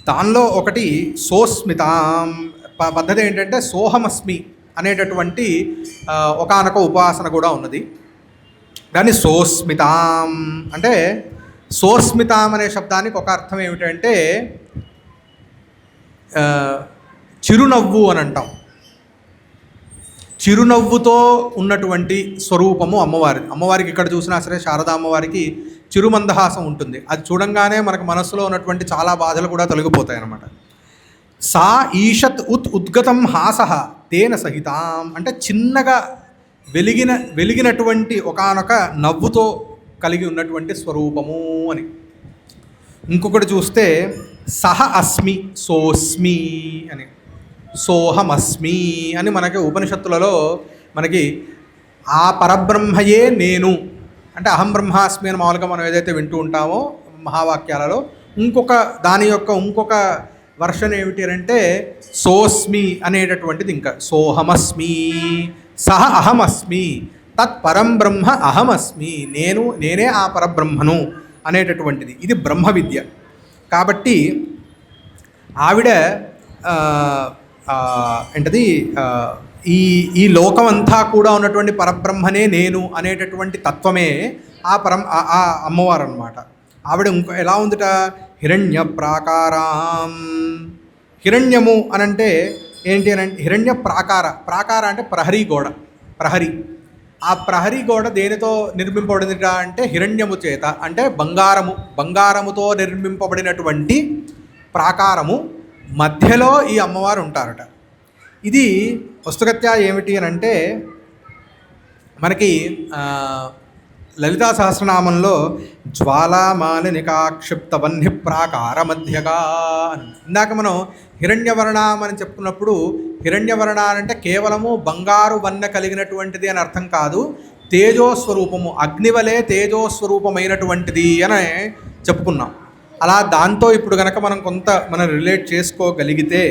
దానిలో ఒకటి సోస్మితాం పద్ధతి ఏంటంటే సోహమస్మి అనేటటువంటి ఒకానొక ఉపాసన కూడా ఉన్నది. దాన్ని సోస్మితాం అంటే, సోస్మితాం అనే శబ్దానికి ఒక అర్థం ఏమిటంటే చిరునవ్వు అని అంటాం. చిరునవ్వుతో ఉన్నటువంటి స్వరూపము అమ్మవారికి ఇక్కడ చూసినా సరే శారదా అమ్మవారికి చిరుమందహాసం ఉంటుంది. అది చూడంగానే మనకు మనస్సులో ఉన్నటువంటి చాలా బాధలు కూడా తొలగిపోతాయి అన్నమాట. సా ఈషత్ ఉద్గతం హాసః తేన సహితాం అంటే చిన్నగా వెలిగినటువంటి ఒకానొక నవ్వుతో కలిగి ఉన్నటువంటి స్వరూపము అని. ఇంకొకటి చూస్తే సహ అస్మి సోస్మి అని, సోహమస్మి అని మనకి ఉపనిషత్తులలో మనకి ఆ పరబ్రహ్మయే నేను అంటే అహం బ్రహ్మాస్మి అని మామూలుగా మనం ఏదైతే వింటూ ఉంటామో మహావాక్యాలలో, దాని యొక్క ఇంకొక వర్షన్ ఏమిటి అంటే సోస్మి అనేటటువంటిది. ఇంకా సోహమస్మి, సహ అహమస్మి, తత్ పరం బ్రహ్మ అహమస్మి, నేనే ఆ పరబ్రహ్మను అనేటటువంటిది. ఇది బ్రహ్మ విద్య. కాబట్టి ఆవిడ ఏంటది ఈ లోకమంతా కూడా ఉన్నటువంటి పరబ్రహ్మనే నేను అనేటటువంటి తత్వమే ఆ అమ్మవారు అన్నమాట. ఆవిడ ఎలా ఉందిట, హిరణ్య ప్రాకారాం. హిరణ్యము అనంటే ఏంటి అని అంటే హిరణ్య ప్రాకార అంటే ప్రహరీ గోడ. ఆ ప్రహరీ గోడ దేనితో నిర్మింపబడిందిట అంటే హిరణ్యము చేత, అంటే బంగారముతో నిర్మింపబడినటువంటి ప్రాకారము మధ్యలో ఈ అమ్మవారు ఉంటారట. ఇది వస్తుగత్యా ఏమిటి అని అంటే మనకి లలితా సహస్రనామంలో జ్వాలామాలినికాక్షిప్త వన్య ప్రాకార మధ్యగా అని. ఇందాక మనం హిరణ్యవర్ణం అని చెప్పుకున్నప్పుడు హిరణ్యవర్ణ అంటే కేవలము బంగారు వన్నె కలిగినటువంటిది అని అర్థం కాదు, తేజోస్వరూపము, అగ్నివలే తేజోస్వరూపమైనటువంటిది అని చెప్పుకున్నాం. అలా దాంతో ఇప్పుడు కనుక మనం రిలేట్ చేసుకోగలిగితే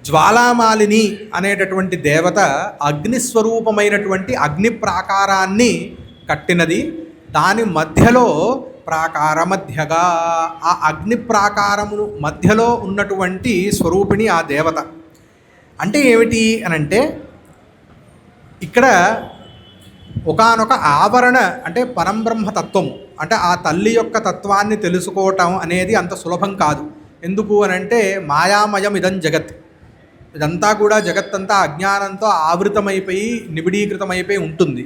జ్వాలామాలిని అనేటటువంటి దేవత అగ్నిస్వరూపమైనటువంటి అగ్ని ప్రాకారాన్ని కట్టినది. దాని మధ్యలో ప్రాకార మధ్యగా, ఆ అగ్ని ప్రాకారము మధ్యలో ఉన్నటువంటి స్వరూపిణి ఆ దేవత. అంటే ఏమిటి అనంటే ఇక్కడ ఒకానొక ఆవరణ అంటే పరంబ్రహ్మ తత్వము, అంటే ఆ తల్లి యొక్క తత్వాన్ని తెలుసుకోవటం అనేది అంత సులభం కాదు. ఎందుకు అనంటే మాయామయం ఇదం జగత్, ఇదంతా కూడా జగత్తంతా అజ్ఞానంతో ఆవృతమైపోయి నిబిడీకృతమైపోయి ఉంటుంది.